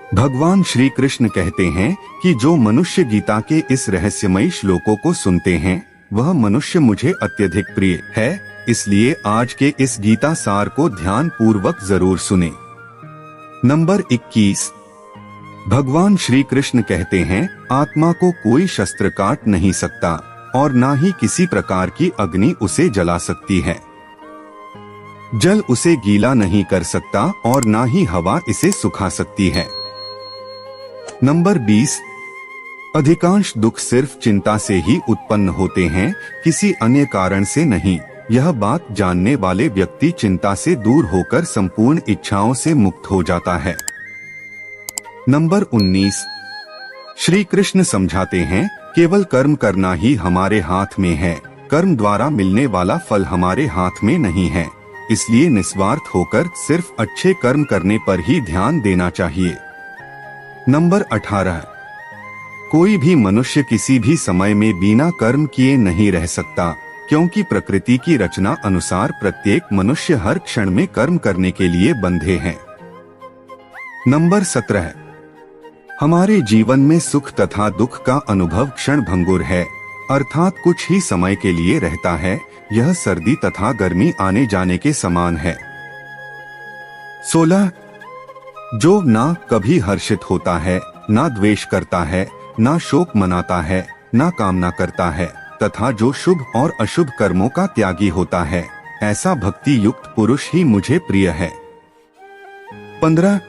भगवान श्री कृष्ण कहते हैं कि जो मनुष्य गीता के इस रहस्यमयी श्लोकों को सुनते हैं वह मनुष्य मुझे अत्यधिक प्रिय है, इसलिए आज के इस गीता सार को ध्यान पूर्वक जरूर सुने। नंबर 21। भगवान श्री कृष्ण कहते हैं, आत्मा को कोई शस्त्र काट नहीं सकता और ना ही किसी प्रकार की अग्नि उसे जला सकती है। जल उसे गीला नहीं कर सकता और ना ही हवा इसे सुखा सकती है। नंबर 20। अधिकांश दुख सिर्फ चिंता से ही उत्पन्न होते हैं, किसी अन्य कारण से नहीं। यह बात जानने वाले व्यक्ति चिंता से दूर होकर संपूर्ण इच्छाओं से मुक्त हो जाता है। नंबर 19। श्री कृष्ण समझाते हैं, केवल कर्म करना ही हमारे हाथ में है, कर्म द्वारा मिलने वाला फल हमारे हाथ में नहीं है, इसलिए निस्वार्थ होकर सिर्फ अच्छे कर्म करने पर ही ध्यान देना चाहिए। नंबर 18। कोई भी मनुष्य किसी भी समय में बिना कर्म किए नहीं रह सकता, क्योंकि प्रकृति की रचना अनुसार प्रत्येक मनुष्य हर क्षण में कर्म करने के लिए बंधे हैं। नंबर 17। हमारे जीवन में सुख तथा दुख का अनुभव क्षण भंगुर है, अर्थात कुछ ही समय के लिए रहता है। यह सर्दी तथा गर्मी आने जाने के समान है। 16। जो ना कभी हर्षित होता है, ना द्वेष करता है, ना शोक मनाता है, ना कामना करता है, तथा जो शुभ और अशुभ कर्मों का त्यागी होता है, ऐसा भक्ति युक्त पुरुष ही मुझे प्रिय है। 15।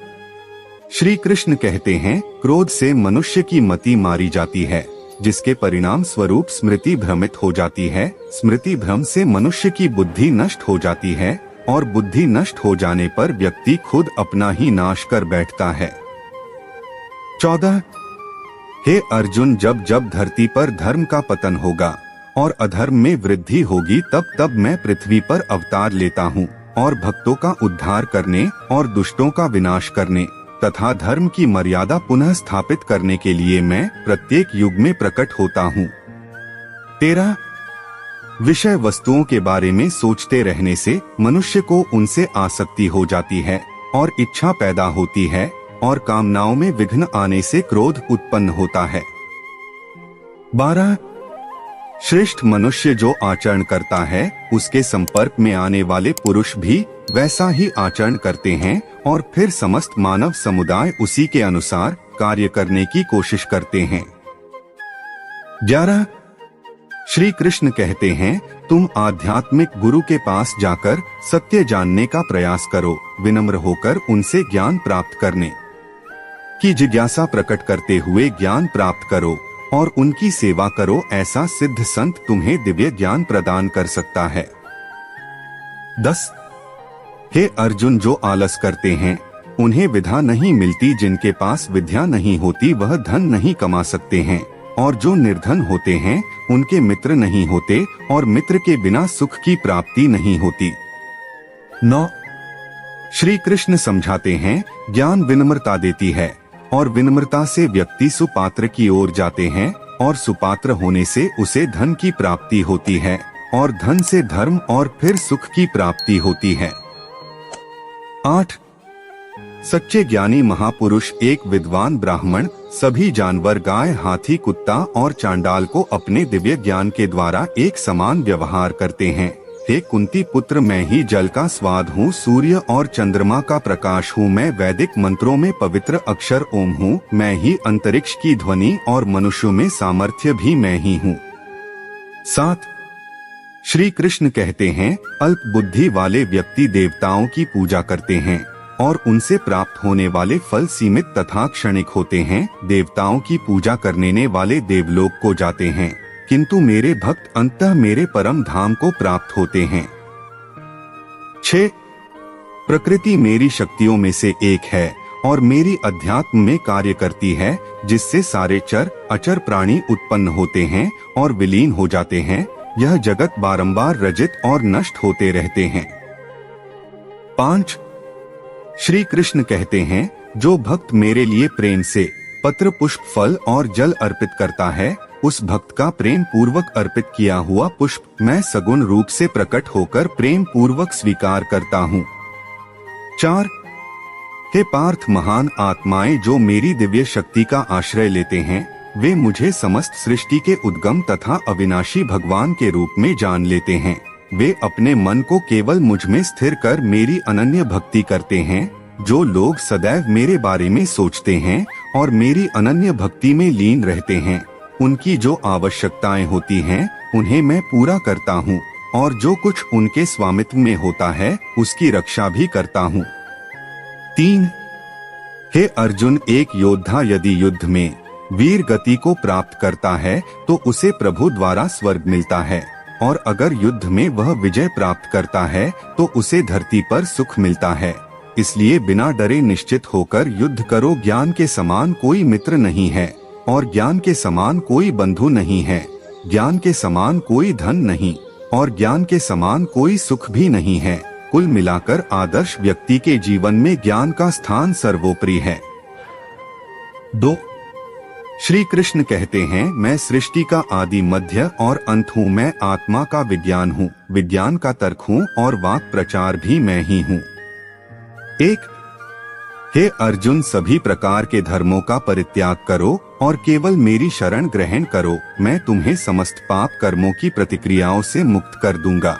श्री कृष्ण कहते हैं, क्रोध से मनुष्य की मति मारी जाती है, जिसके परिणाम स्वरूप स्मृति भ्रमित हो जाती है। स्मृति भ्रम से मनुष्य की बुद्धि नष्ट हो जाती है और बुद्धि नष्ट हो जाने पर व्यक्ति खुद अपना ही नाश कर बैठता है। 14। हे अर्जुन, जब जब धरती पर धर्म का पतन होगा और अधर्म में वृद्धि होगी, तब तब मैं पृथ्वी पर अवतार लेता हूँ और भक्तों का उद्धार करने और दुष्टों का विनाश करने तथा धर्म की मर्यादा पुनः स्थापित करने के लिए मैं प्रत्येक युग में प्रकट होता हूँ। 13। विषय वस्तुओं के बारे में सोचते रहने से मनुष्य को उनसे आसक्ति हो जाती है और इच्छा पैदा होती है और कामनाओं में विघ्न आने से क्रोध उत्पन्न होता है। 12। श्रेष्ठ मनुष्य जो आचरण करता है, उसके संपर्क में आने वाले पुरुष भी वैसा ही आचरण करते हैं और फिर समस्त मानव समुदाय उसी के अनुसार कार्य करने की कोशिश करते हैं। 11। श्री कृष्ण कहते हैं, तुम आध्यात्मिक गुरु के पास जाकर सत्य जानने का प्रयास करो, विनम्र होकर उनसे ज्ञान प्राप्त करने की जिज्ञासा प्रकट करते हुए ज्ञान प्राप्त करो और उनकी सेवा करो। ऐसा सिद्ध संत तुम्हें दिव्य ज्ञान प्रदान कर सकता है। 10। हे अर्जुन, जो आलस करते हैं उन्हें विद्या नहीं मिलती, जिनके पास विद्या नहीं होती वह धन नहीं कमा सकते हैं, और जो निर्धन होते हैं उनके मित्र नहीं होते और मित्र के बिना सुख की प्राप्ति नहीं होती। 9। श्री कृष्ण समझाते हैं, ज्ञान विनम्रता देती है और विनम्रता से व्यक्ति सुपात्र की ओर जाते हैं और सुपात्र होने से उसे धन की प्राप्ति होती है और धन से धर्म और फिर सुख की प्राप्ति होती है। 8। सच्चे ज्ञानी महापुरुष एक विद्वान ब्राह्मण सभी जानवर, गाय, हाथी, कुत्ता और चांडाल को अपने दिव्य ज्ञान के द्वारा एक समान व्यवहार करते हैं। हे कुंती पुत्र, मैं ही जल का स्वाद हूँ, सूर्य और चंद्रमा का प्रकाश हूँ, मैं वैदिक मंत्रों में पवित्र अक्षर ओम हूँ, मैं ही अंतरिक्ष की ध्वनि और मनुष्यों में सामर्थ्य भी मैं ही हूँ। 7। श्री कृष्ण कहते हैं, अल्प बुद्धि वाले व्यक्ति देवताओं की पूजा करते हैं और उनसे प्राप्त होने वाले फल सीमित तथा क्षणिक होते हैं। देवताओं की पूजा करने वाले देवलोक को जाते हैं, किंतु मेरे भक्त अंततः मेरे परम धाम को प्राप्त होते हैं। 6। प्रकृति मेरी शक्तियों में से एक है और मेरी अध्यात्म में कार्य करती है, जिससे सारे चर अचर प्राणी उत्पन्न होते हैं और विलीन हो जाते हैं। यह जगत बारंबार रजित और नष्ट होते रहते हैं। 5। श्री कृष्ण कहते हैं, जो भक्त मेरे लिए प्रेम से पत्र, पुष्प, फल और जल अर्पित करता है, उस भक्त का प्रेम पूर्वक अर्पित किया हुआ पुष्प मैं सगुण रूप से प्रकट होकर प्रेम पूर्वक स्वीकार करता हूँ। 4। हे पार्थ, महान आत्माएं जो मेरी दिव्य शक्ति का आश्रय लेते हैं, वे मुझे समस्त सृष्टि के उद्गम तथा अविनाशी भगवान के रूप में जान लेते हैं। वे अपने मन को केवल मुझ में स्थिर कर मेरी अनन्य भक्ति करते हैं। जो लोग सदैव मेरे बारे में सोचते हैं और मेरी अनन्य भक्ति में लीन रहते हैं, उनकी जो आवश्यकताएं होती हैं उन्हें मैं पूरा करता हूँ, और जो कुछ उनके स्वामित्व में होता है उसकी रक्षा भी करता हूँ। 3. हे अर्जुन, एक योद्धा यदि युद्ध में वीर गति को प्राप्त करता है तो उसे प्रभु द्वारा स्वर्ग मिलता है, और अगर युद्ध में वह विजय प्राप्त करता है तो उसे धरती पर सुख मिलता है। इसलिए बिना डरे निश्चित होकर युद्ध करो। ज्ञान के समान कोई मित्र नहीं है और ज्ञान के समान कोई बंधु नहीं है। ज्ञान के समान कोई धन नहीं और ज्ञान के समान कोई सुख भी नहीं है। कुल मिलाकर आदर्श व्यक्ति के जीवन में ज्ञान का स्थान सर्वोपरि है। 2. श्री कृष्ण कहते हैं, मैं सृष्टि का आदि मध्य और अंत हूँ। मैं आत्मा का विज्ञान हूँ, विज्ञान का तर्क हूँ और वाक प्रचार भी मैं ही हूँ। 1. हे अर्जुन, सभी प्रकार के धर्मों का परित्याग करो और केवल मेरी शरण ग्रहण करो। मैं तुम्हें समस्त पाप कर्मों की प्रतिक्रियाओं से मुक्त कर दूंगा।